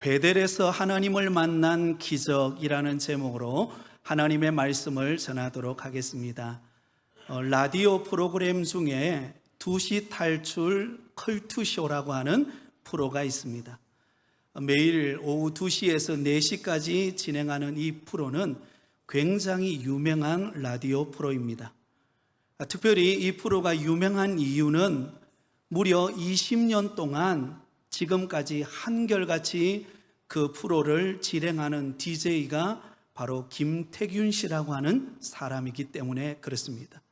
베델에서 하나님을 만난 기적이라는 제목으로 하나님의 말씀을 전하도록 하겠습니다. 라디오 프로그램 중에 2시 탈출 컬투쇼라고 하는 프로가 있습니다. 매일 오후 2시에서 4시까지 진행하는 이 프로는 굉장히 유명한 라디오 프로입니다. 특별히 이 프로가 유명한 이유는 무려 20년 동안 지금까지 한결같이 그 프로를 진행하는 DJ가 바로 김태균 씨라고 하는 사람이기 때문에 그렇습니다.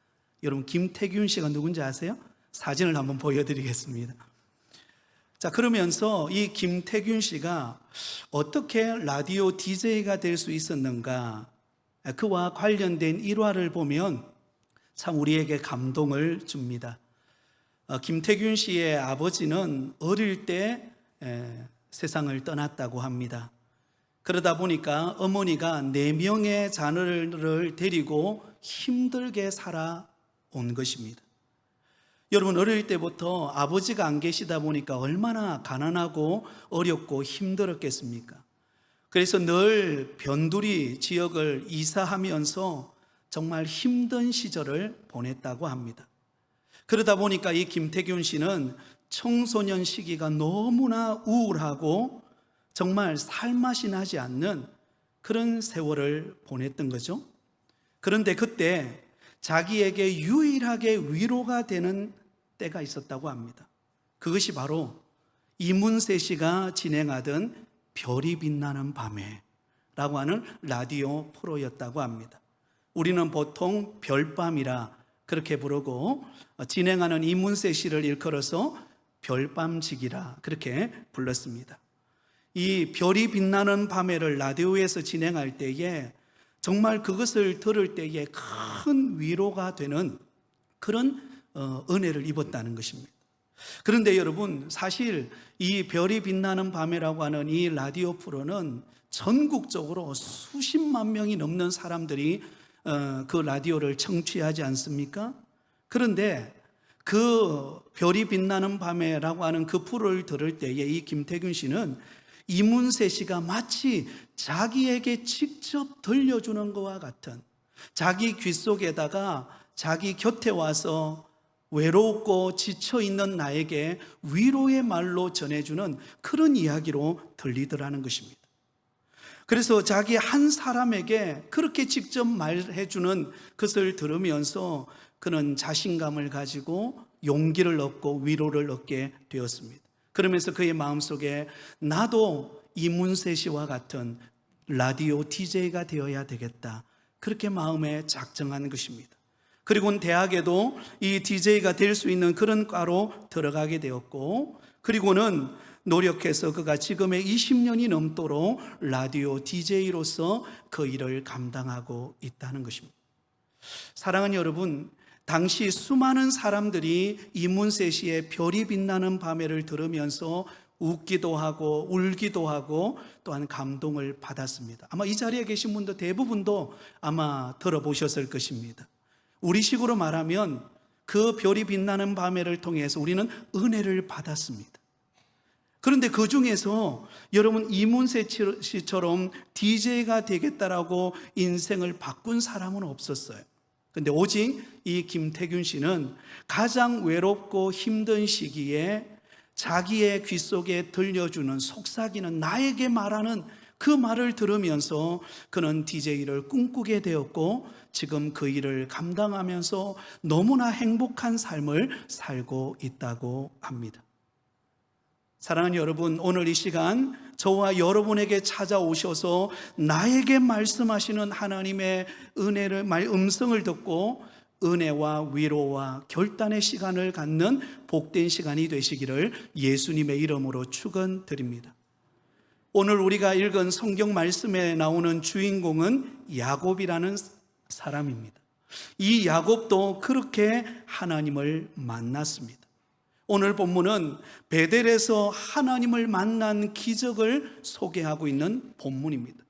여러분, 김태균 씨가 누군지 아세요? 사진을 한번 보여드리겠습니다. 자, 그러면서 이 김태균 씨가 어떻게 라디오 DJ가 될 수 있었는가, 그와 관련된 일화를 보면 참 우리에게 감동을 줍니다. 김태균 씨의 아버지는 어릴 때 세상을 떠났다고 합니다. 그러다 보니까 어머니가 4명의 자녀를 데리고 힘들게 살아온 것입니다. 여러분, 어릴 때부터 아버지가 안 계시다 보니까 얼마나 가난하고 어렵고 힘들었겠습니까? 그래서 늘 변두리 지역을 이사하면서 정말 힘든 시절을 보냈다고 합니다. 그러다 보니까 이 김태균 씨는 청소년 시기가 너무나 우울하고 정말 살맛이 나지 않는 그런 세월을 보냈던 거죠. 그런데 그때 자기에게 유일하게 위로가 되는 때가 있었다고 합니다. 그것이 바로 이문세 씨가 진행하던 별이 빛나는 밤에 라고 하는 라디오 프로였다고 합니다. 우리는 보통 별밤이라 그렇게 부르고 진행하는 이문세 씨를 일컬어서 별밤지기라 그렇게 불렀습니다. 이 별이 빛나는 밤에를 라디오에서 진행할 때에 정말 그것을 들을 때에 큰 위로가 되는 그런 은혜를 입었다는 것입니다. 그런데 여러분, 사실 이 별이 빛나는 밤에라고 하는 이 라디오 프로는 전국적으로 수십만 명이 넘는 사람들이 그 라디오를 청취하지 않습니까? 그런데 그 별이 빛나는 밤에라고 하는 그 프로를 들을 때에 이 김태균 씨는 이문세 씨가 마치 자기에게 직접 들려주는 것과 같은, 자기 귀 속에다가 자기 곁에 와서 외롭고 지쳐있는 나에게 위로의 말로 전해주는 그런 이야기로 들리더라는 것입니다. 그래서 자기 한 사람에게 그렇게 직접 말해주는 것을 들으면서 그는 자신감을 가지고 용기를 얻고 위로를 얻게 되었습니다. 그러면서 그의 마음속에 나도 이문세 씨와 같은 라디오 DJ가 되어야 되겠다, 그렇게 마음에 작정한 것입니다. 그리고는 대학에도 이 DJ가 될 수 있는 그런 과로 들어가게 되었고, 그리고는 노력해서 그가 지금의 20년이 넘도록 라디오 DJ로서 그 일을 감당하고 있다는 것입니다. 사랑하는 여러분, 당시 수많은 사람들이 이문세 씨의 별이 빛나는 밤에를 들으면서 웃기도 하고 울기도 하고 또한 감동을 받았습니다. 아마 이 자리에 계신 분도 대부분도 아마 들어보셨을 것입니다. 우리식으로 말하면 그 별이 빛나는 밤에를 통해서 우리는 은혜를 받았습니다. 그런데 그 중에서 여러분, 이문세 씨처럼 DJ가 되겠다라고 인생을 바꾼 사람은 없었어요. 그런데 오직 이 김태균 씨는 가장 외롭고 힘든 시기에 자기의 귀 속에 들려주는, 속삭이는, 나에게 말하는 그 말을 들으면서 그는 DJ를 꿈꾸게 되었고, 지금 그 일을 감당하면서 너무나 행복한 삶을 살고 있다고 합니다. 사랑하는 여러분, 오늘 이 시간 저와 여러분에게 찾아오셔서 나에게 말씀하시는 하나님의 은혜를, 음성을 듣고 은혜와 위로와 결단의 시간을 갖는 복된 시간이 되시기를 예수님의 이름으로 축원드립니다. 오늘 우리가 읽은 성경 말씀에 나오는 주인공은 야곱이라는 사람입니다. 이 야곱도 그렇게 하나님을 만났습니다. 오늘 본문은 베델에서 하나님을 만난 기적을 소개하고 있는 본문입니다.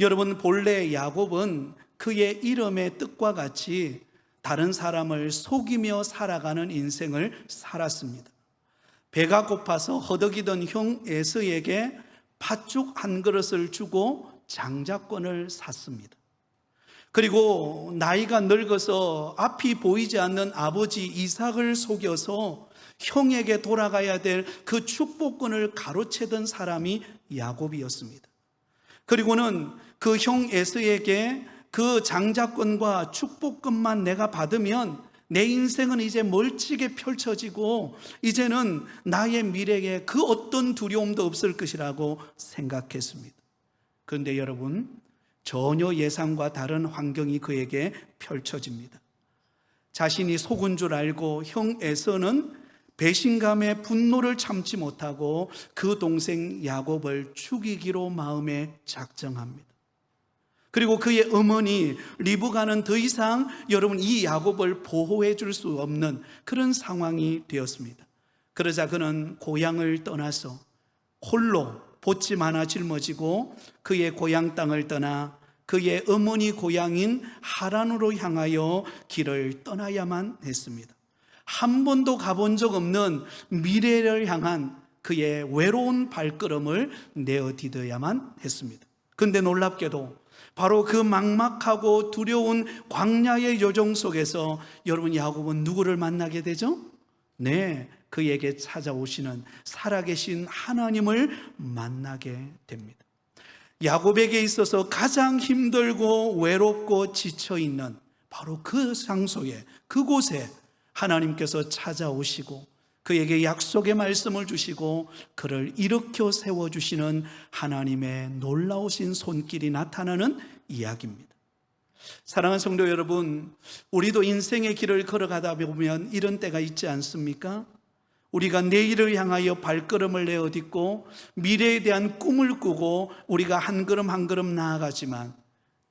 여러분, 본래 야곱은 그의 이름의 뜻과 같이 다른 사람을 속이며 살아가는 인생을 살았습니다. 배가 고파서 허덕이던 형 에서에게 팥죽 한 그릇을 주고 장자권을 샀습니다. 그리고 나이가 늙어서 앞이 보이지 않는 아버지 이삭을 속여서 형에게 돌아가야 될 그 축복권을 가로채던 사람이 야곱이었습니다. 그리고는 그 형 에서에게 그 장자권과 축복권만 내가 받으면 내 인생은 이제 멀찍이 펼쳐지고 이제는 나의 미래에 그 어떤 두려움도 없을 것이라고 생각했습니다. 그런데 여러분, 전혀 예상과 다른 환경이 그에게 펼쳐집니다. 자신이 속은 줄 알고 형 에서는 배신감에 분노를 참지 못하고 그 동생 야곱을 죽이기로 마음에 작정합니다. 그리고 그의 어머니 리브가는 더 이상 여러분 이 야곱을 보호해 줄 수 없는 그런 상황이 되었습니다. 그러자 그는 고향을 떠나서 홀로 보침 하나 짊어지고 그의 고향 땅을 떠나 그의 어머니 고향인 하란으로 향하여 길을 떠나야만 했습니다. 한 번도 가본 적 없는 미래를 향한 그의 외로운 발걸음을 내어디뎌야만 했습니다. 그런데 놀랍게도 바로 그 막막하고 두려운 광야의 여정 속에서 여러분 야곱은 누구를 만나게 되죠? 네, 그에게 찾아오시는 살아계신 하나님을 만나게 됩니다. 야곱에게 있어서 가장 힘들고 외롭고 지쳐있는 바로 그 장소에, 그곳에 하나님께서 찾아오시고 그에게 약속의 말씀을 주시고 그를 일으켜 세워주시는 하나님의 놀라우신 손길이 나타나는 이야기입니다. 사랑하는 성도 여러분, 우리도 인생의 길을 걸어가다 보면 이런 때가 있지 않습니까? 우리가 내일을 향하여 발걸음을 내어딛고 미래에 대한 꿈을 꾸고 우리가 한 걸음 한 걸음 나아가지만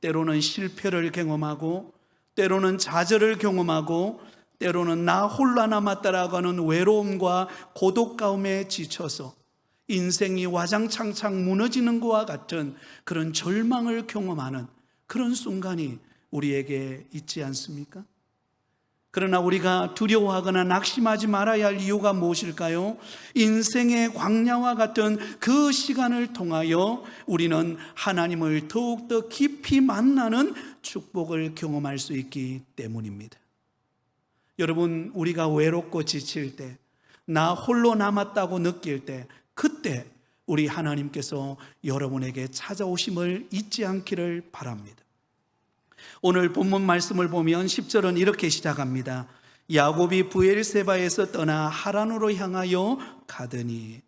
때로는 실패를 경험하고 때로는 좌절을 경험하고 때로는 나 홀라 남았다라고 하는 외로움과 고독 가운데 지쳐서 인생이 와장창창 무너지는 것과 같은 그런 절망을 경험하는 그런 순간이 우리에게 있지 않습니까? 그러나 우리가 두려워하거나 낙심하지 말아야 할 이유가 무엇일까요? 인생의 광야와 같은 그 시간을 통하여 우리는 하나님을 더욱더 깊이 만나는 축복을 경험할 수 있기 때문입니다. 여러분, 우리가 외롭고 지칠 때, 나 홀로 남았다고 느낄 때, 그때 우리 하나님께서 여러분에게 찾아오심을 잊지 않기를 바랍니다. 오늘 본문 말씀을 보면 10절은 이렇게 시작합니다. 야곱이 브엘세바에서 떠나 하란으로 향하여 가더니.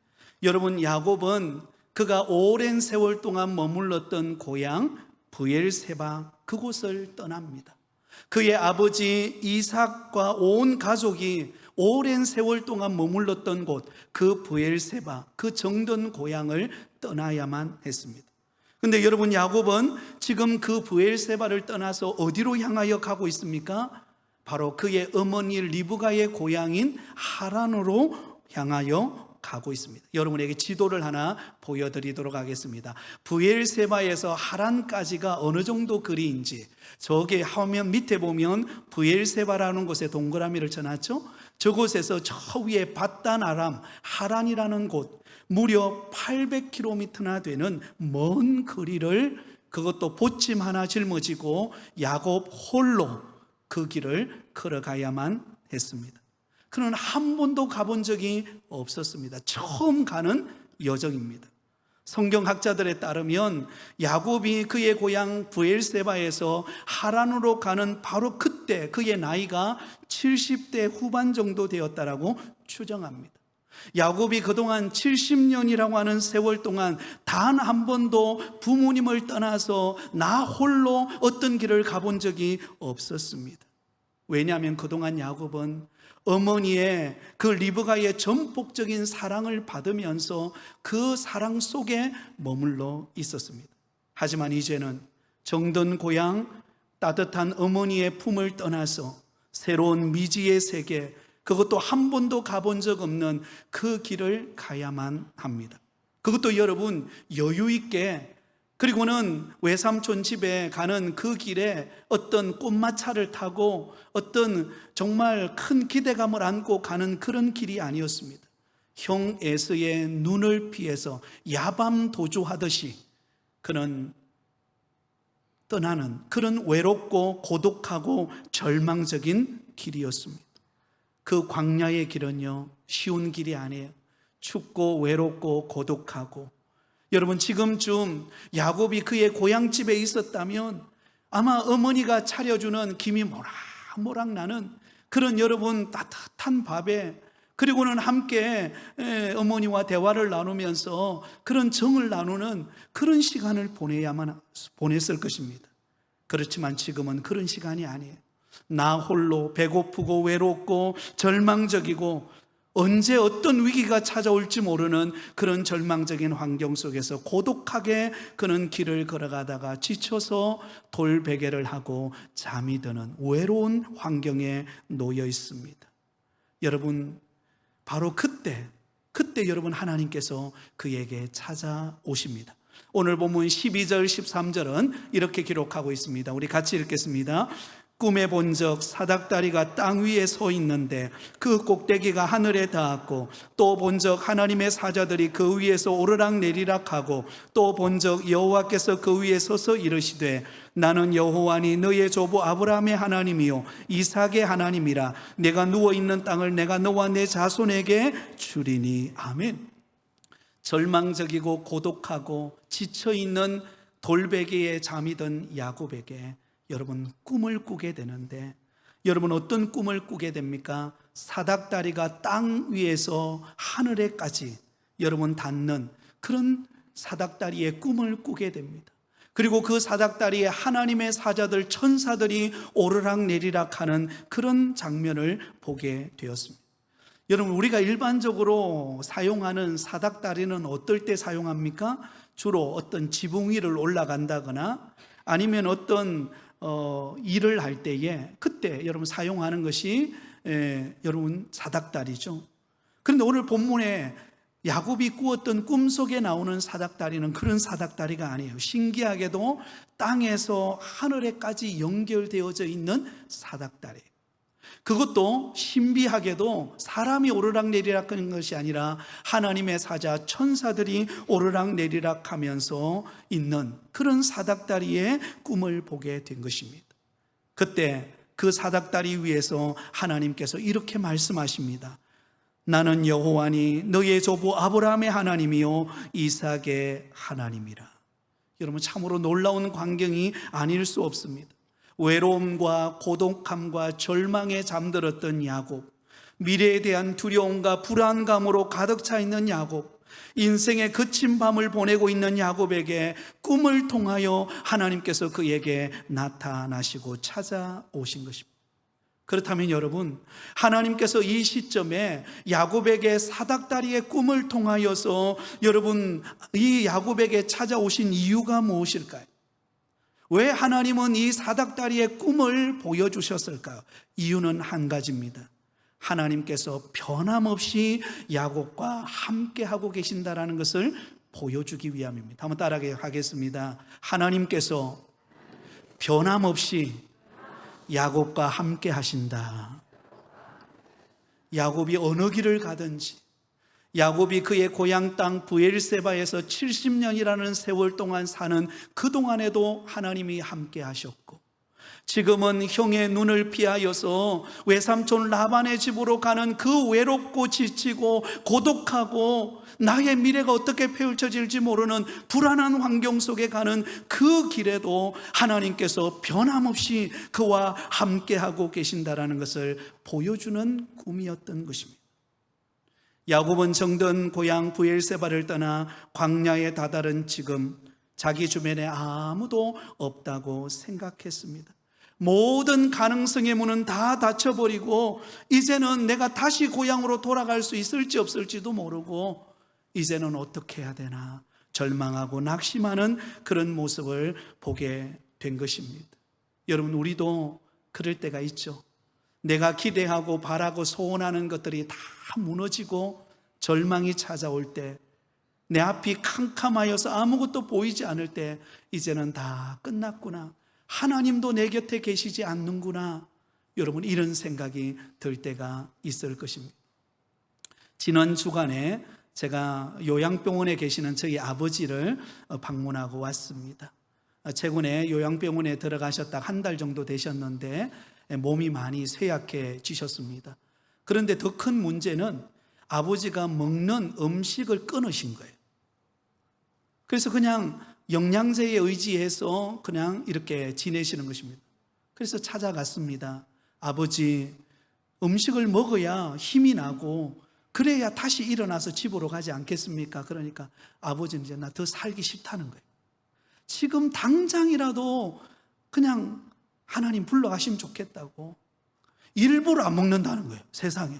여러분, 야곱은 그가 오랜 세월 동안 머물렀던 고향 브엘세바 그곳을 떠납니다. 그의 아버지 이삭과 온 가족이 오랜 세월 동안 머물렀던 곳, 그 브엘세바, 그 정든 고향을 떠나야만 했습니다. 그런데 여러분, 야곱은 지금 그 브엘세바를 떠나서 어디로 향하여 가고 있습니까? 바로 그의 어머니 리브가의 고향인 하란으로 향하여 가고 있습니다. 여러분에게 지도를 하나 보여드리도록 하겠습니다. 브엘세바에서 하란까지가 어느 정도 거리인지, 저게 화면 밑에 보면 브엘세바라는 곳에 동그라미를 쳐놨죠. 저곳에서 저 위에 바단 아람 하란이라는 곳, 무려 800km나 되는 먼 거리를, 그것도 보침 하나 짊어지고 야곱 홀로 그 길을 걸어가야만 했습니다. 그는 한 번도 가본 적이 없었습니다. 처음 가는 여정입니다. 성경학자들에 따르면 야곱이 그의 고향 브엘세바에서 하란으로 가는 바로 그때 그의 나이가 70대 후반 정도 되었다라고 추정합니다. 야곱이 그동안 70년이라고 하는 세월 동안 단 한 번도 부모님을 떠나서 나 홀로 어떤 길을 가본 적이 없었습니다. 왜냐하면 그동안 야곱은 어머니의 그 리브가의 전폭적인 사랑을 받으면서 그 사랑 속에 머물러 있었습니다. 하지만 이제는 정든 고향, 따뜻한 어머니의 품을 떠나서 새로운 미지의 세계, 그것도 한 번도 가본 적 없는 그 길을 가야만 합니다. 그것도 여러분 여유 있게, 그리고는 외삼촌 집에 가는 그 길에 어떤 꽃마차를 타고 어떤 정말 큰 기대감을 안고 가는 그런 길이 아니었습니다. 형 에서의 눈을 피해서 야밤 도주하듯이 그는 떠나는 그런 외롭고 고독하고 절망적인 길이었습니다. 그 광야의 길은요, 쉬운 길이 아니에요. 춥고 외롭고 고독하고, 여러분 지금쯤 야곱이 그의 고향집에 있었다면 아마 어머니가 차려주는 김이 모락모락 나는 그런 여러분 따뜻한 밥에, 그리고는 함께 어머니와 대화를 나누면서 그런 정을 나누는 그런 시간을 보냈을 것입니다. 그렇지만 지금은 그런 시간이 아니에요. 나 홀로 배고프고 외롭고 절망적이고 언제 어떤 위기가 찾아올지 모르는 그런 절망적인 환경 속에서 고독하게 그는 길을 걸어가다가 지쳐서 돌베개를 하고 잠이 드는 외로운 환경에 놓여 있습니다. 여러분, 바로 그때 여러분 하나님께서 그에게 찾아오십니다. 오늘 본문 12절 13절은 이렇게 기록하고 있습니다. 우리 같이 읽겠습니다. 꿈에 본적 사닥다리가 땅 위에 서 있는데 그 꼭대기가 하늘에 닿았고, 또 본적 하나님의 사자들이 그 위에서 오르락 내리락 하고, 또 본적 여호와께서 그 위에 서서 이르시되 나는 여호와니 너의 조부 아브라함의 하나님이요 이삭의 하나님이라. 내가 누워있는 땅을 내가 너와 내 자손에게 주리니. 아멘. 절망적이고 고독하고 지쳐있는 돌베개에 잠이 든 야곱에게 여러분 꿈을 꾸게 되는데, 여러분 어떤 꿈을 꾸게 됩니까? 사닥다리가 땅 위에서 하늘에까지 여러분 닿는 그런 사닥다리의 꿈을 꾸게 됩니다. 그리고 그 사닥다리에 하나님의 사자들, 천사들이 오르락 내리락 하는 그런 장면을 보게 되었습니다. 여러분, 우리가 일반적으로 사용하는 사닥다리는 어떨 때 사용합니까? 주로 어떤 지붕 위를 올라간다거나 아니면 어떤 일을 할 때에 그때 여러분 사용하는 것이 여러분 사닥다리죠. 그런데 오늘 본문에 야곱이 꾸었던 꿈속에 나오는 사닥다리는 그런 사닥다리가 아니에요. 신기하게도 땅에서 하늘에까지 연결되어져 있는 사닥다리. 그것도 신비하게도 사람이 오르락내리락 하는 것이 아니라 하나님의 사자 천사들이 오르락내리락 하면서 있는 그런 사닥다리의 꿈을 보게 된 것입니다. 그때 그 사닥다리 위에서 하나님께서 이렇게 말씀하십니다. 나는 여호와니 너의 조부 아브라함의 하나님이요 이삭의 하나님이라. 여러분 참으로 놀라운 광경이 아닐 수 없습니다. 외로움과 고독함과 절망에 잠들었던 야곱, 미래에 대한 두려움과 불안감으로 가득 차 있는 야곱, 인생의 거친 밤을 보내고 있는 야곱에게 꿈을 통하여 하나님께서 그에게 나타나시고 찾아오신 것입니다. 그렇다면 여러분, 하나님께서 이 시점에 야곱에게 사닥다리의 꿈을 통하여서 여러분 이 야곱에게 찾아오신 이유가 무엇일까요? 왜 하나님은 이 사닥다리의 꿈을 보여주셨을까요? 이유는 한 가지입니다. 하나님께서 변함없이 야곱과 함께하고 계신다는 것을 보여주기 위함입니다. 한번 따라하겠습니다. 하나님께서 변함없이 야곱과 함께 하신다. 야곱이 어느 길을 가든지, 야곱이 그의 고향 땅 브엘세바에서 70년이라는 세월 동안 사는 그동안에도 하나님이 함께 하셨고, 지금은 형의 눈을 피하여서 외삼촌 라반의 집으로 가는 그 외롭고 지치고 고독하고 나의 미래가 어떻게 펼쳐질지 모르는 불안한 환경 속에 가는 그 길에도 하나님께서 변함없이 그와 함께하고 계신다라는 것을 보여주는 꿈이었던 것입니다. 야곱은 정든 고향 브엘세바를 떠나 광야에 다다른 지금 자기 주변에 아무도 없다고 생각했습니다. 모든 가능성의 문은 다 닫혀버리고 이제는 내가 다시 고향으로 돌아갈 수 있을지 없을지도 모르고 이제는 어떻게 해야 되나 절망하고 낙심하는 그런 모습을 보게 된 것입니다. 여러분, 우리도 그럴 때가 있죠. 내가 기대하고 바라고 소원하는 것들이 다 무너지고 절망이 찾아올 때, 내 앞이 캄캄하여서 아무것도 보이지 않을 때 이제는 다 끝났구나, 하나님도 내 곁에 계시지 않는구나, 여러분 이런 생각이 들 때가 있을 것입니다. 지난 주간에 제가 요양병원에 계시는 저희 아버지를 방문하고 왔습니다. 최근에 요양병원에 들어가셨다 한 달 정도 되셨는데 몸이 많이 쇠약해지셨습니다. 그런데 더 큰 문제는 아버지가 먹는 음식을 끊으신 거예요. 그래서 그냥 영양제에 의지해서 그냥 이렇게 지내시는 것입니다. 그래서 찾아갔습니다. 아버지, 음식을 먹어야 힘이 나고 그래야 다시 일어나서 집으로 가지 않겠습니까? 그러니까 아버지는 이제 나 더 살기 싫다는 거예요. 지금 당장이라도 그냥 하나님 불러가시면 좋겠다고 일부러 안 먹는다는 거예요. 세상에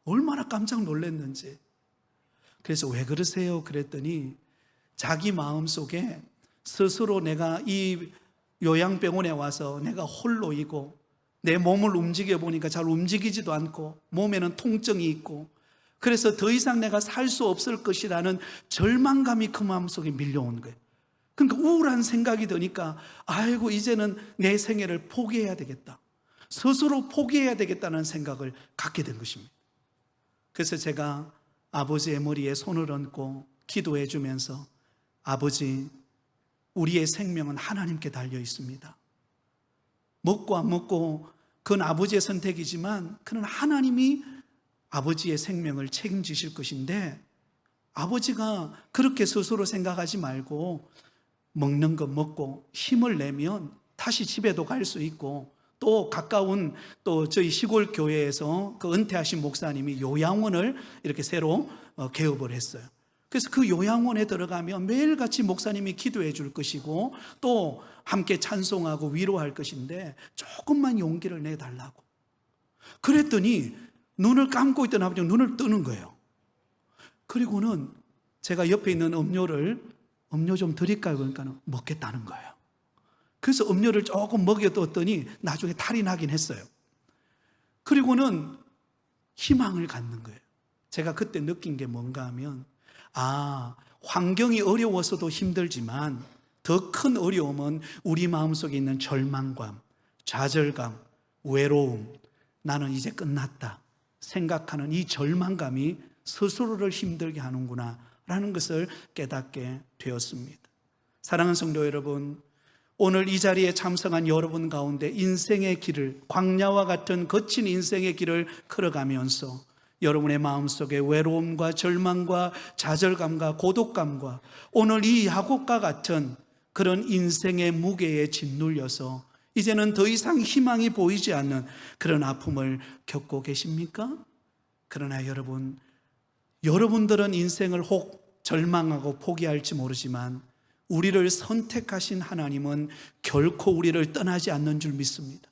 얼마나 깜짝 놀랐는지. 그래서 왜 그러세요? 그랬더니 자기 마음속에 스스로 내가 이 요양병원에 와서 내가 홀로이고 내 몸을 움직여 보니까 잘 움직이지도 않고 몸에는 통증이 있고 그래서 더 이상 내가 살 수 없을 것이라는 절망감이 그 마음속에 밀려온 거예요. 그러니까 우울한 생각이 드니까 아이고 이제는 내 생애를 포기해야 되겠다, 스스로 포기해야 되겠다는 생각을 갖게 된 것입니다. 그래서 제가 아버지의 머리에 손을 얹고 기도해 주면서 아버지, 우리의 생명은 하나님께 달려 있습니다. 먹고 안 먹고 그건 아버지의 선택이지만 그는 하나님이 아버지의 생명을 책임지실 것인데 아버지가 그렇게 스스로 생각하지 말고 먹는 거 먹고 힘을 내면 다시 집에도 갈 수 있고 또 가까운 또 저희 시골 교회에서 그 은퇴하신 목사님이 요양원을 이렇게 새로 개업을 했어요. 그래서 그 요양원에 들어가면 매일같이 목사님이 기도해 줄 것이고 또 함께 찬송하고 위로할 것인데 조금만 용기를 내달라고 그랬더니 눈을 감고 있던 아버지가 눈을 뜨는 거예요. 그리고는 제가 옆에 있는 음료 좀 드릴까요? 그러니까 먹겠다는 거예요. 그래서 음료를 조금 먹여뒀더니 나중에 탈이 나긴 했어요. 그리고는 희망을 갖는 거예요. 제가 그때 느낀 게 뭔가 하면 환경이 어려워서도 힘들지만 더 큰 어려움은 우리 마음속에 있는 절망감, 좌절감, 외로움, 나는 이제 끝났다 생각하는 이 절망감이 스스로를 힘들게 하는구나 라는 것을 깨닫게 되었습니다. 사랑하는 성도 여러분, 오늘 이 자리에 참석한 여러분 가운데 인생의 길을, 광야와 같은 거친 인생의 길을 걸어가면서 여러분의 마음속에 외로움과 절망과 좌절감과 고독감과 오늘 이 야곱과 같은 그런 인생의 무게에 짓눌려서 이제는 더 이상 희망이 보이지 않는 그런 아픔을 겪고 계십니까? 그러나 여러분들은 인생을 혹 절망하고 포기할지 모르지만 우리를 선택하신 하나님은 결코 우리를 떠나지 않는 줄 믿습니다.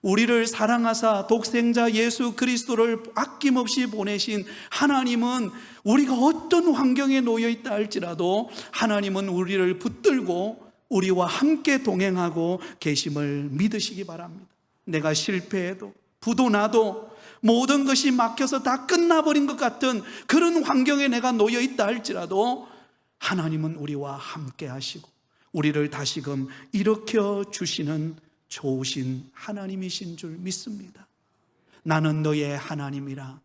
우리를 사랑하사 독생자 예수 그리스도를 아낌없이 보내신 하나님은 우리가 어떤 환경에 놓여 있다 할지라도 하나님은 우리를 붙들고 우리와 함께 동행하고 계심을 믿으시기 바랍니다. 내가 실패해도 부도 나도 모든 것이 막혀서 다 끝나버린 것 같은 그런 환경에 내가 놓여 있다 할지라도 하나님은 우리와 함께 하시고 우리를 다시금 일으켜 주시는 좋으신 하나님이신 줄 믿습니다. 나는 너의 하나님이라.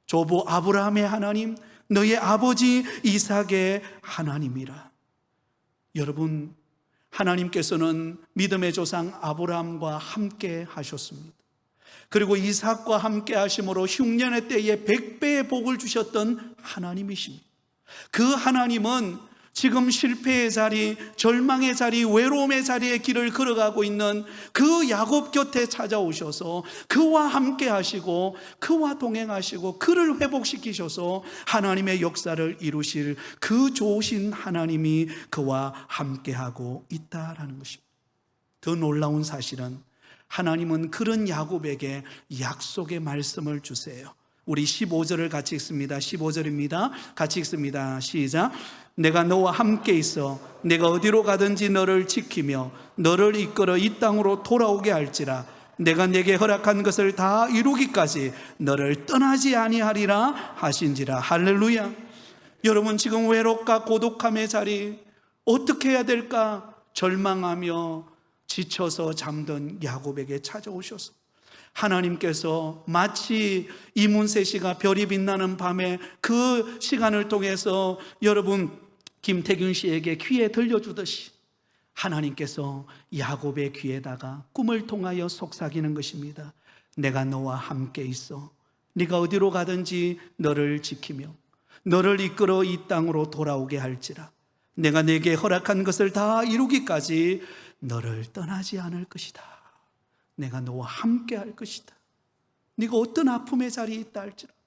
조부 아브라함의 하나님, 너의 아버지 이삭의 하나님이라. 여러분, 하나님께서는 믿음의 조상 아브라함과 함께 하셨습니다. 그리고 이삭과 함께 하심으로 흉년의 때에 100배의 복을 주셨던 하나님이십니다. 그 하나님은 지금 실패의 자리, 절망의 자리, 외로움의 자리에 길을 걸어가고 있는 그 야곱 곁에 찾아오셔서 그와 함께 하시고 그와 동행하시고 그를 회복시키셔서 하나님의 역사를 이루실 그 좋으신 하나님이 그와 함께하고 있다라는 것입니다. 더 놀라운 사실은 하나님은 그런 야곱에게 약속의 말씀을 주세요. 우리 15절을 같이 읽습니다. 15절입니다. 같이 읽습니다. 시작. 내가 너와 함께 있어 내가 어디로 가든지 너를 지키며 너를 이끌어 이 땅으로 돌아오게 할지라. 내가 내게 허락한 것을 다 이루기까지 너를 떠나지 아니하리라 하신지라. 할렐루야. 여러분, 지금 외롭과 고독함의 자리 어떻게 해야 될까 절망하며 지쳐서 잠든 야곱에게 찾아오셔서 하나님께서 마치 이문세 씨가 별이 빛나는 밤에 그 시간을 통해서 여러분 김태균 씨에게 귀에 들려주듯이 하나님께서 야곱의 귀에다가 꿈을 통하여 속삭이는 것입니다. 내가 너와 함께 있어. 네가 어디로 가든지 너를 지키며 너를 이끌어 이 땅으로 돌아오게 할지라. 내가 네게 허락한 것을 다 이루기까지 너를 떠나지 않을 것이다. 내가 너와 함께 할 것이다. 네가 어떤 아픔의 자리에 있다 할지라도,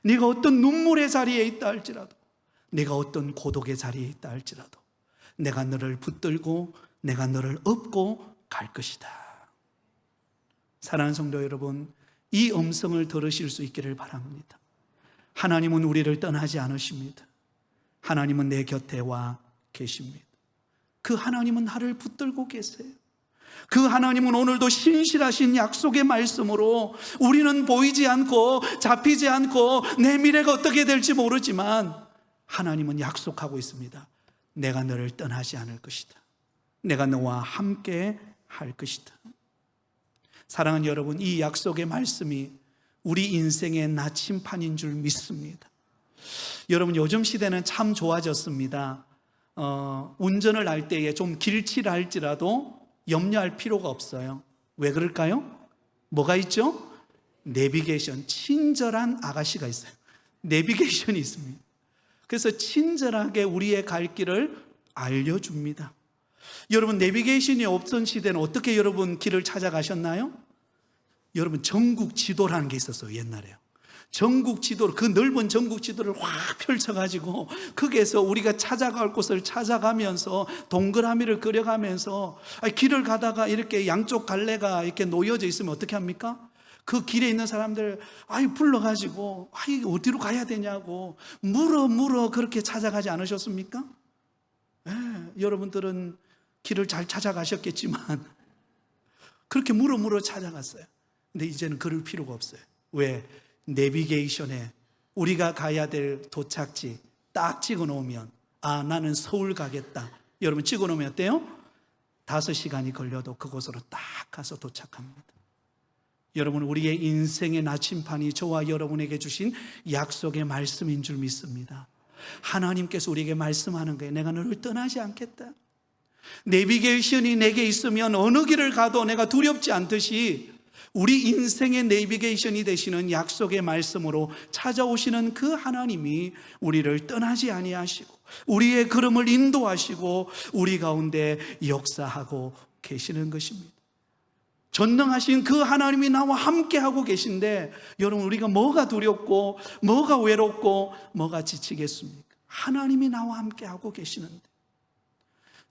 네가 어떤 눈물의 자리에 있다 할지라도, 네가 어떤 고독의 자리에 있다 할지라도 내가 너를 붙들고 내가 너를 업고 갈 것이다. 사랑하는 성도 여러분, 이 음성을 들으실 수 있기를 바랍니다. 하나님은 우리를 떠나지 않으십니다. 하나님은 내 곁에 와 계십니다. 그 하나님은 나를 붙들고 계세요. 그 하나님은 오늘도 신실하신 약속의 말씀으로 우리는 보이지 않고 잡히지 않고 내 미래가 어떻게 될지 모르지만 하나님은 약속하고 있습니다. 내가 너를 떠나지 않을 것이다. 내가 너와 함께 할 것이다. 사랑하는 여러분, 이 약속의 말씀이 우리 인생의 나침판인 줄 믿습니다. 여러분, 요즘 시대는 참 좋아졌습니다. 운전을 할 때에 좀 길치라 할지라도 염려할 필요가 없어요. 왜 그럴까요? 뭐가 있죠? 내비게이션, 친절한 아가씨가 있어요. 내비게이션이 있습니다. 그래서 친절하게 우리의 갈 길을 알려줍니다. 여러분, 내비게이션이 없던 시대는 어떻게 여러분 길을 찾아가셨나요? 여러분, 전국 지도라는 게 있었어요. 옛날에요. 전국 지도를, 그 넓은 전국 지도를 확 펼쳐가지고 거기에서 우리가 찾아갈 곳을 찾아가면서 동그라미를 그려가면서 길을 가다가 이렇게 양쪽 갈래가 이렇게 놓여져 있으면 어떻게 합니까? 그 길에 있는 사람들 불러가지고 어디로 가야 되냐고 물어 그렇게 찾아가지 않으셨습니까? 네, 여러분들은 길을 잘 찾아가셨겠지만 그렇게 물어 찾아갔어요. 근데 이제는 그럴 필요가 없어요. 왜? 내비게이션에 우리가 가야 될 도착지 딱 찍어 놓으면, 나는 서울 가겠다. 여러분 찍어 놓으면 어때요? 5시간이 걸려도 그곳으로 딱 가서 도착합니다. 여러분, 우리의 인생의 나침판이 저와 여러분에게 주신 약속의 말씀인 줄 믿습니다. 하나님께서 우리에게 말씀하는 거예요. 내가 너를 떠나지 않겠다. 내비게이션이 내게 있으면 어느 길을 가도 내가 두렵지 않듯이 우리 인생의 내비게이션이 되시는 약속의 말씀으로 찾아오시는 그 하나님이 우리를 떠나지 아니하시고 우리의 걸음을 인도하시고 우리 가운데 역사하고 계시는 것입니다. 전능하신 그 하나님이 나와 함께하고 계신데 여러분, 우리가 뭐가 두렵고 뭐가 외롭고 뭐가 지치겠습니까? 하나님이 나와 함께하고 계시는데.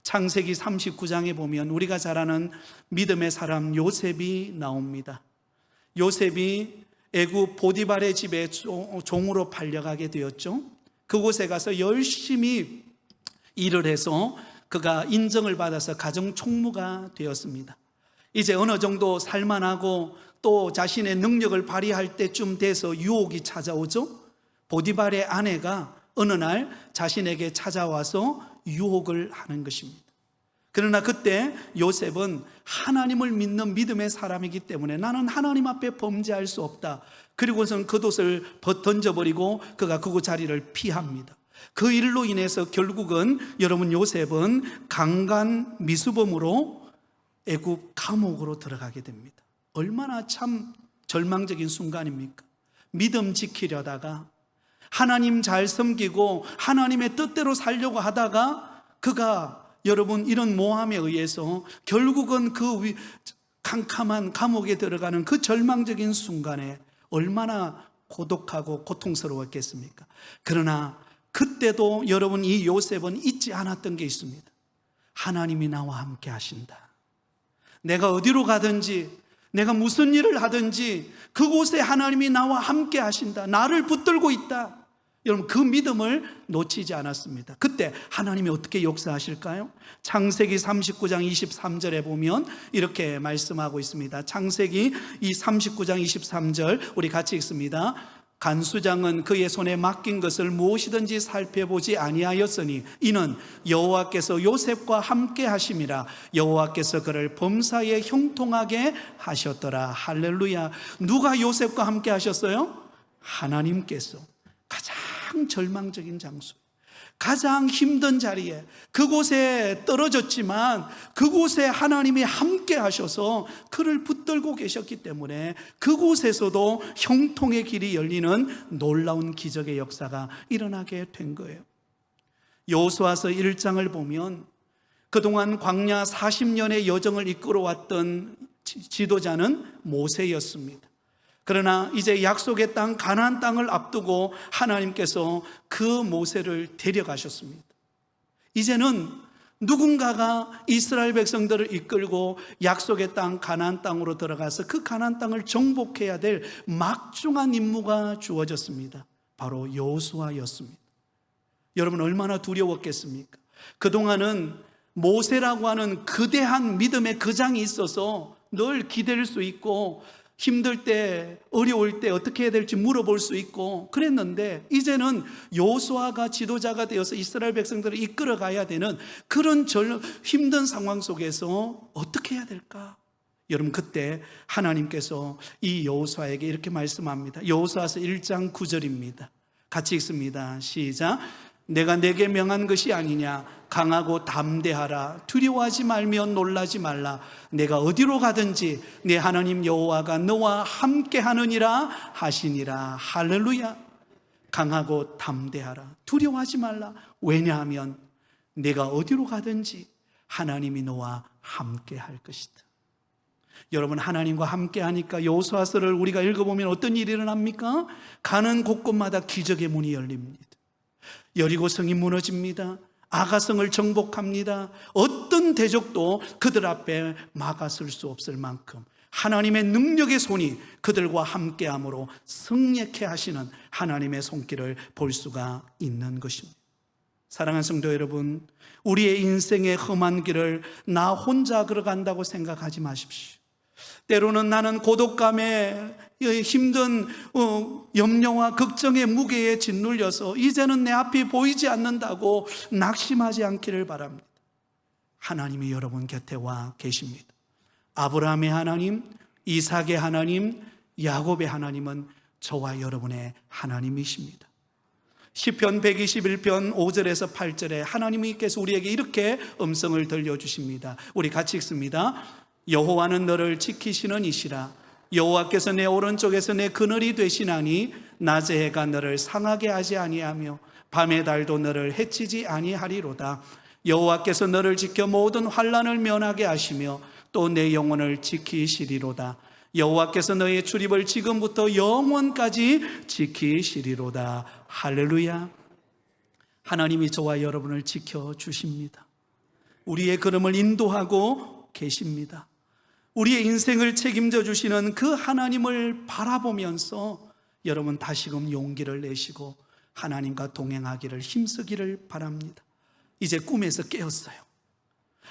창세기 39장에 보면 우리가 잘 아는 믿음의 사람 요셉이 나옵니다. 요셉이 애굽 보디발의 집에 종으로 팔려가게 되었죠. 그곳에 가서 열심히 일을 해서 그가 인정을 받아서 가정 총무가 되었습니다. 이제 어느 정도 살만하고 또 자신의 능력을 발휘할 때쯤 돼서 유혹이 찾아오죠. 보디발의 아내가 어느 날 자신에게 찾아와서 유혹을 하는 것입니다. 그러나 그때 요셉은 하나님을 믿는 믿음의 사람이기 때문에 나는 하나님 앞에 범죄할 수 없다. 그리고선 겉옷을 던져버리고 그가 그곳 자리를 피합니다. 그 일로 인해서 결국은 여러분, 요셉은 강간 미수범으로 애굽 감옥으로 들어가게 됩니다. 얼마나 참 절망적인 순간입니까? 믿음 지키려다가 하나님 잘 섬기고 하나님의 뜻대로 살려고 하다가 그가 여러분 이런 모함에 의해서 결국은 그 캄캄한 감옥에 들어가는 그 절망적인 순간에 얼마나 고독하고 고통스러웠겠습니까? 그러나 그때도 여러분 이 요셉은 잊지 않았던 게 있습니다. 하나님이 나와 함께 하신다. 내가 어디로 가든지 내가 무슨 일을 하든지 그곳에 하나님이 나와 함께 하신다. 나를 붙들고 있다. 여러분, 그 믿음을 놓치지 않았습니다. 그때 하나님이 어떻게 역사하실까요? 창세기 39장 23절에 보면 이렇게 말씀하고 있습니다. 창세기 이 39장 23절 우리 같이 읽습니다. 간수장은 그의 손에 맡긴 것을 무엇이든지 살펴보지 아니하였으니 이는 여호와께서 요셉과 함께 하심이라. 여호와께서 그를 범사에 형통하게 하셨더라. 할렐루야. 누가 요셉과 함께 하셨어요? 하나님께서. 가장 절망적인 장소, 가장 힘든 자리에, 그곳에 떨어졌지만 그곳에 하나님이 함께 하셔서 그를 붙들고 계셨기 때문에 그곳에서도 형통의 길이 열리는 놀라운 기적의 역사가 일어나게 된 거예요. 여호수아서 1장을 보면 그동안 광야 40년의 여정을 이끌어왔던 지도자는 모세였습니다. 그러나 이제 약속의 땅 가나안 땅을 앞두고 하나님께서 그 모세를 데려가셨습니다. 이제는 누군가가 이스라엘 백성들을 이끌고 약속의 땅 가나안 땅으로 들어가서 그 가나안 땅을 정복해야 될 막중한 임무가 주어졌습니다. 바로 여호수아였습니다. 여러분, 얼마나 두려웠겠습니까? 그동안은 모세라고 하는 거대한 믿음의 거장이 있어서 늘 기댈 수 있고 힘들 때, 어려울 때 어떻게 해야 될지 물어볼 수 있고 그랬는데, 이제는 여호수아가 지도자가 되어서 이스라엘 백성들을 이끌어 가야 되는 그런 힘든 상황 속에서 어떻게 해야 될까? 여러분, 그때 하나님께서 이 여호수아에게 이렇게 말씀합니다. 여호수아서 1장 9절입니다. 같이 읽습니다. 시작. 내가 내게 명한 것이 아니냐? 강하고 담대하라. 두려워하지 말며 놀라지 말라. 내가 어디로 가든지 내 하나님 여호와가 너와 함께 하느니라 하시니라. 할렐루야. 강하고 담대하라. 두려워하지 말라. 왜냐하면 내가 어디로 가든지 하나님이 너와 함께 할 것이다. 여러분, 하나님과 함께 하니까 여호수아서를 우리가 읽어보면 어떤 일이 일어납니까? 가는 곳곳마다 기적의 문이 열립니다. 여리고성이 무너집니다. 아가성을 정복합니다. 어떤 대적도 그들 앞에 막아설 수 없을 만큼 하나님의 능력의 손이 그들과 함께함으로 승리케 하시는 하나님의 손길을 볼 수가 있는 것입니다. 사랑하는 성도 여러분, 우리의 인생의 험한 길을 나 혼자 걸어간다고 생각하지 마십시오. 때로는 나는 고독감에 힘든 염려와 걱정의 무게에 짓눌려서 이제는 내 앞이 보이지 않는다고 낙심하지 않기를 바랍니다. 하나님이 여러분 곁에 와 계십니다. 아브라함의 하나님, 이삭의 하나님, 야곱의 하나님은 저와 여러분의 하나님이십니다. 시편 121편 5절에서 8절에 하나님께서 우리에게 이렇게 음성을 들려주십니다. 우리 같이 읽습니다. 여호와는 너를 지키시는 이시라. 여호와께서 내 오른쪽에서 내 그늘이 되시나니 낮의 해가 너를 상하게 하지 아니하며 밤의 달도 너를 해치지 아니하리로다. 여호와께서 너를 지켜 모든 환난을 면하게 하시며 또 내 영혼을 지키시리로다. 여호와께서 너의 출입을 지금부터 영원까지 지키시리로다. 할렐루야. 하나님이 저와 여러분을 지켜주십니다. 우리의 걸음을 인도하고 계십니다. 우리의 인생을 책임져 주시는 그 하나님을 바라보면서 여러분 다시금 용기를 내시고 하나님과 동행하기를 힘쓰기를 바랍니다. 이제 꿈에서 깨었어요.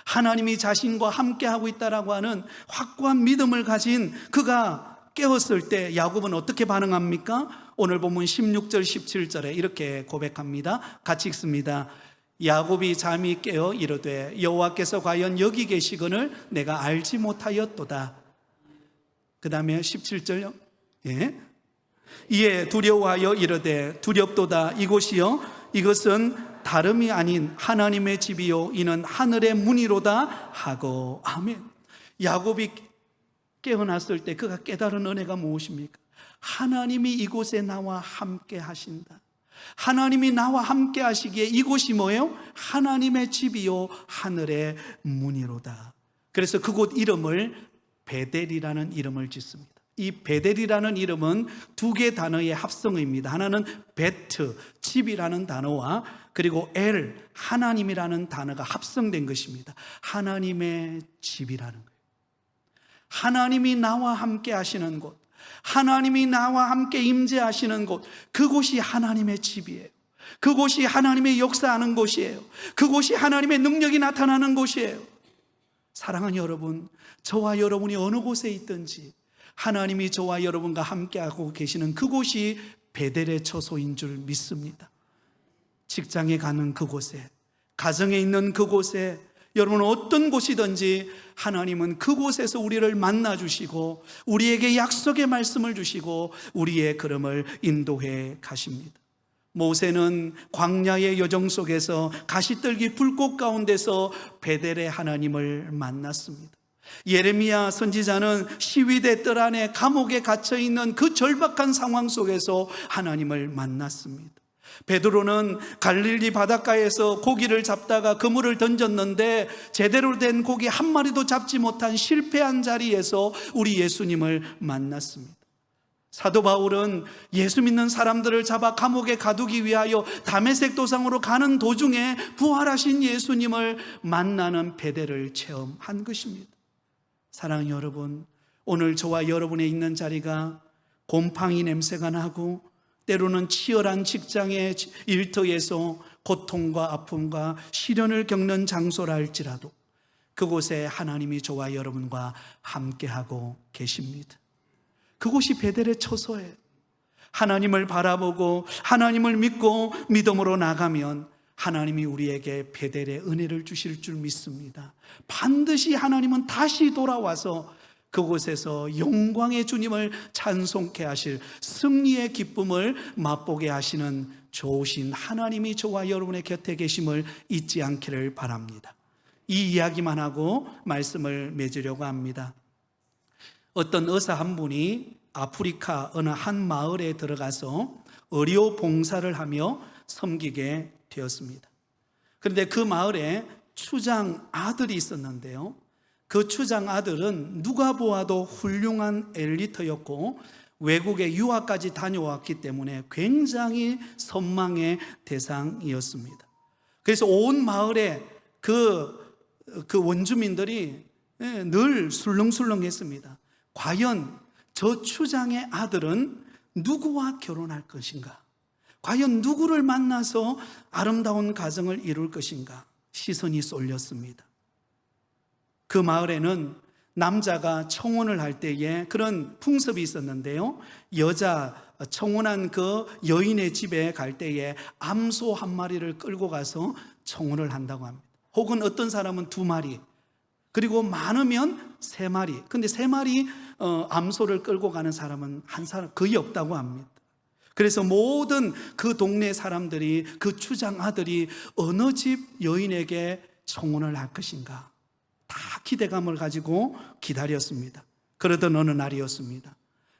하나님이 자신과 함께하고 있다라고 하는 확고한 믿음을 가진 그가 깨었을 때 야곱은 어떻게 반응합니까? 오늘 본문 16절 17절에 이렇게 고백합니다. 같이 읽습니다. 야곱이 잠이 깨어 이르되 여호와께서 과연 여기 계시거늘 내가 알지 못하였도다. 그 다음에 17절요. 예. 이에 두려워하여 이르되 두렵도다. 이곳이요 이것은 다름이 아닌 하나님의 집이요 이는 하늘의 문이로다 하고. 아멘. 야곱이 깨어났을 때 그가 깨달은 은혜가 무엇입니까? 하나님이 이곳에 나와 함께 하신다. 하나님이 나와 함께 하시기에 이곳이 뭐예요? 하나님의 집이요 하늘의 문이로다. 그래서 그곳 이름을 베델이라는 이름을 짓습니다. 이 베델이라는 이름은 두 개의 단어의 합성어입니다. 하나는 베트, 집이라는 단어와 그리고 엘, 하나님이라는 단어가 합성된 것입니다. 하나님의 집이라는 거예요. 하나님이 나와 함께 하시는 곳, 하나님이 나와 함께 임재하시는 곳, 그곳이 하나님의 집이에요. 그곳이 하나님의 역사하는 곳이에요. 그곳이 하나님의 능력이 나타나는 곳이에요. 사랑하는 여러분, 저와 여러분이 어느 곳에 있든지 하나님이 저와 여러분과 함께하고 계시는 그곳이 베델의 처소인 줄 믿습니다. 직장에 가는 그곳에, 가정에 있는 그곳에, 여러분 어떤 곳이든지 하나님은 그곳에서 우리를 만나주시고 우리에게 약속의 말씀을 주시고 우리의 걸음을 인도해 가십니다. 모세는 광야의 여정 속에서 가시떨기 불꽃 가운데서 베델의 하나님을 만났습니다. 예레미야 선지자는 시위대 뜰 안에 감옥에 갇혀있는 그 절박한 상황 속에서 하나님을 만났습니다. 베드로는 갈릴리 바닷가에서 고기를 잡다가 그물을 던졌는데 제대로 된 고기 한 마리도 잡지 못한 실패한 자리에서 우리 예수님을 만났습니다. 사도 바울은 예수 믿는 사람들을 잡아 감옥에 가두기 위하여 다메섹 도상으로 가는 도중에 부활하신 예수님을 만나는 베델을 체험한 것입니다. 사랑하는 여러분, 오늘 저와 여러분의 있는 자리가 곰팡이 냄새가 나고 때로는 치열한 직장의 일터에서 고통과 아픔과 시련을 겪는 장소라 할지라도 그곳에 하나님이 저와 여러분과 함께하고 계십니다. 그곳이 베델의 처소예요. 하나님을 바라보고 하나님을 믿고 믿음으로 나가면 하나님이 우리에게 베델의 은혜를 주실 줄 믿습니다. 반드시 하나님은 다시 돌아와서 그곳에서 영광의 주님을 찬송케 하실 승리의 기쁨을 맛보게 하시는 좋으신 하나님이 저와 여러분의 곁에 계심을 잊지 않기를 바랍니다. 이 이야기만 하고 말씀을 맺으려고 합니다. 어떤 의사 한 분이 아프리카 어느 한 마을에 들어가서 의료 봉사를 하며 섬기게 되었습니다. 그런데 그 마을에 추장 아들이 있었는데요, 그 추장 아들은 누가 보아도 훌륭한 엘리트였고 외국에 유학까지 다녀왔기 때문에 굉장히 선망의 대상이었습니다. 그래서 온 마을에 그 원주민들이 늘 술렁술렁했습니다. 과연 저 추장의 아들은 누구와 결혼할 것인가? 과연 누구를 만나서 아름다운 가정을 이룰 것인가? 시선이 쏠렸습니다. 그 마을에는 남자가 청혼을 할 때에 그런 풍습이 있었는데요, 여자 청혼한 그 여인의 집에 갈 때에 암소 한 마리를 끌고 가서 청혼을 한다고 합니다. 혹은 어떤 사람은 2마리, 그리고 많으면 3마리. 근데 3마리 암소를 끌고 가는 사람은 한 사람 거의 없다고 합니다. 그래서 모든 그 동네 사람들이 그 추장 아들이 어느 집 여인에게 청혼을 할 것인가 다 기대감을 가지고 기다렸습니다. 그러던 어느 날이었습니다.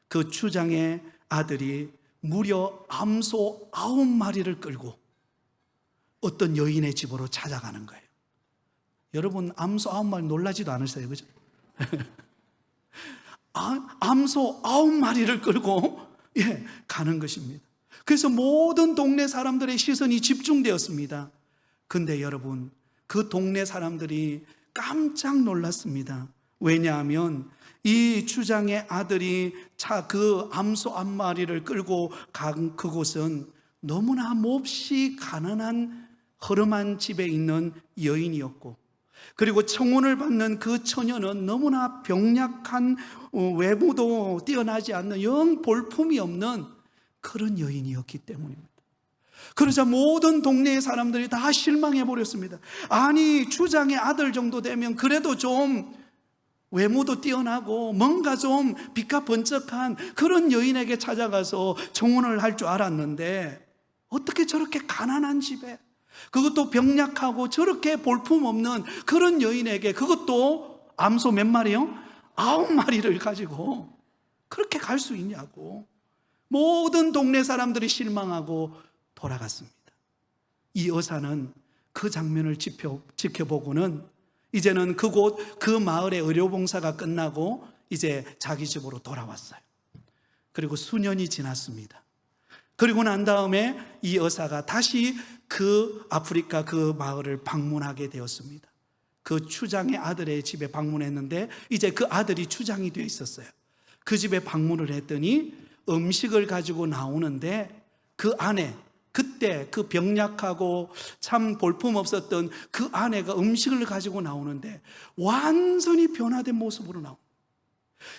그 추장의 아들이 무려 암소 9마리를 끌고 어떤 여인의 집으로 찾아가는 거예요. 여러분 암소 9마리 놀라지도 않으세요, 그죠? 암소 9마리를 끌고 가는 것입니다. 그래서 모든 동네 사람들의 시선이 집중되었습니다. 근데 여러분, 그 동네 사람들이 깜짝 놀랐습니다. 왜냐하면 이 추장의 아들이 그 암소 1마리를 끌고 간 그곳은 너무나 몹시 가난한 허름한 집에 있는 여인이었고, 그리고 청혼을 받는 그 처녀는 너무나 병약한, 외모도 뛰어나지 않는 영 볼품이 없는 그런 여인이었기 때문입니다. 그러자 모든 동네의 사람들이 다 실망해 버렸습니다. 아니, 추장의 아들 정도 되면 그래도 좀 외모도 뛰어나고 뭔가 좀 빛과 번쩍한 그런 여인에게 찾아가서 청혼을 할 줄 알았는데 어떻게 저렇게 가난한 집에, 그것도 병약하고 저렇게 볼품없는 그런 여인에게, 그것도 암소 몇 마리요? 9마리를 가지고 그렇게 갈 수 있냐고. 모든 동네 사람들이 실망하고 돌아갔습니다. 이 의사는 그 장면을 지켜보고는 이제는 그곳 그 마을의 의료봉사가 끝나고 이제 자기 집으로 돌아왔어요. 그리고 수년이 지났습니다. 그리고 난 다음에 이 의사가 다시 그 아프리카 그 마을을 방문하게 되었습니다. 그 추장의 아들의 집에 방문했는데 이제 그 아들이 추장이 되어 있었어요. 그 집에 방문을 했더니 음식을 가지고 나오는데 그 안에, 그때 그 병약하고 참 볼품없었던 그 아내가 음식을 가지고 나오는데 완전히 변화된 모습으로 나옵니다.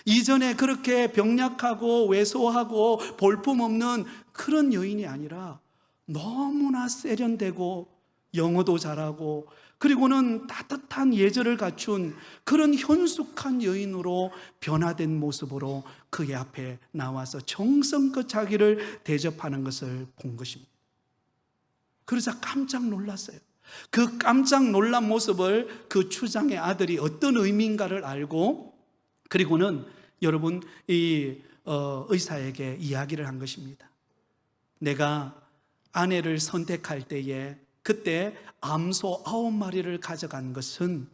이전에 그렇게 병약하고 왜소하고 볼품없는 그런 여인이 아니라 너무나 세련되고 영어도 잘하고 그리고는 따뜻한 예절을 갖춘 그런 현숙한 여인으로 변화된 모습으로 그의 앞에 나와서 정성껏 자기를 대접하는 것을 본 것입니다. 그러자 깜짝 놀랐어요. 그 깜짝 놀란 모습을 그 추장의 아들이 어떤 의미인가를 알고 그리고는 여러분 이 의사에게 이야기를 한 것입니다. 내가 아내를 선택할 때에 그때 암소 9마리를 가져간 것은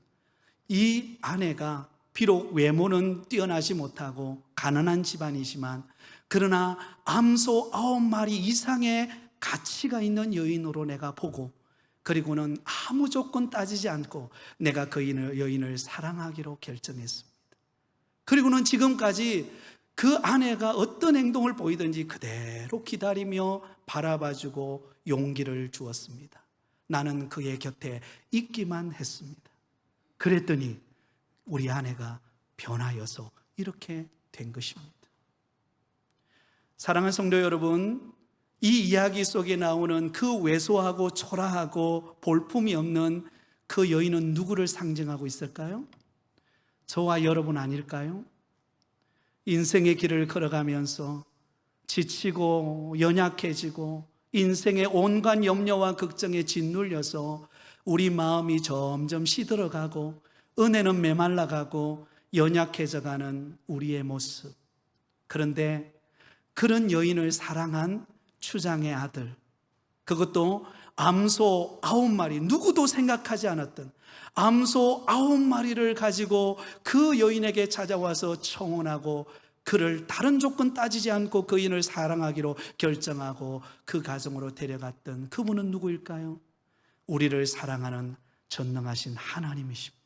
이 아내가 비록 외모는 뛰어나지 못하고 가난한 집안이지만 그러나 암소 9마리 이상의 가치가 있는 여인으로 내가 보고 그리고는 아무 조건 따지지 않고 내가 그 여인을 사랑하기로 결정했습니다. 그리고는 지금까지 그 아내가 어떤 행동을 보이든지 그대로 기다리며 바라봐주고 용기를 주었습니다. 나는 그의 곁에 있기만 했습니다. 그랬더니 우리 아내가 변하여서 이렇게 된 것입니다. 사랑하는 성도 여러분, 이 이야기 속에 나오는 그 왜소하고 초라하고 볼품이 없는 그 여인은 누구를 상징하고 있을까요? 저와 여러분 아닐까요? 인생의 길을 걸어가면서 지치고 연약해지고 인생의 온갖 염려와 걱정에 짓눌려서 우리 마음이 점점 시들어가고 은혜는 메말라가고 연약해져가는 우리의 모습. 그런데 그런 여인을 사랑한 추장의 아들, 그것도 암소 9마리, 누구도 생각하지 않았던 암소 9마리를 가지고 그 여인에게 찾아와서 청혼하고 그를 다른 조건 따지지 않고 그 여인을 사랑하기로 결정하고 그 가정으로 데려갔던 그분은 누구일까요? 우리를 사랑하는 전능하신 하나님이십니다.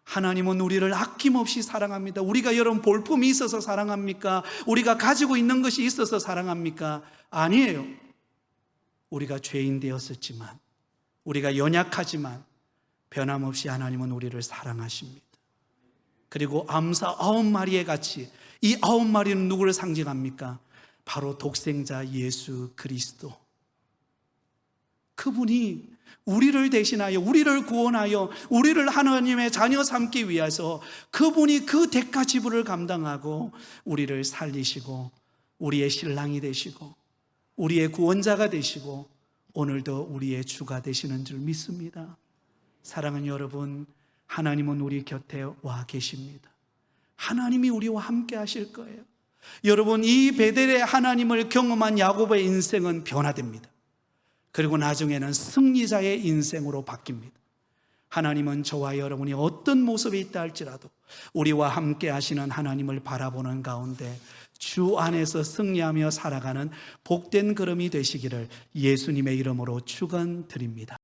하나님은 우리를 아낌없이 사랑합니다. 우리가 여러분 볼품이 있어서 사랑합니까? 우리가 가지고 있는 것이 있어서 사랑합니까? 아니에요. 우리가 죄인 되었었지만, 우리가 연약하지만 변함없이 하나님은 우리를 사랑하십니다. 그리고 암사 9마리의 가치, 이 9마리는 누구를 상징합니까? 바로 독생자 예수 그리스도. 그분이 우리를 대신하여, 우리를 구원하여, 우리를 하나님의 자녀 삼기 위해서 그분이 그 대가 지불을 감당하고 우리를 살리시고 우리의 신랑이 되시고 우리의 구원자가 되시고 오늘도 우리의 주가 되시는 줄 믿습니다. 사랑하는 여러분, 하나님은 우리 곁에 와 계십니다. 하나님이 우리와 함께 하실 거예요. 여러분, 이 베델의 하나님을 경험한 야곱의 인생은 변화됩니다. 그리고 나중에는 승리자의 인생으로 바뀝니다. 하나님은 저와 여러분이 어떤 모습에 있다 할지라도 우리와 함께 하시는 하나님을 바라보는 가운데 주 안에서 승리하며 살아가는 복된 걸음이 되시기를 예수님의 이름으로 축원드립니다.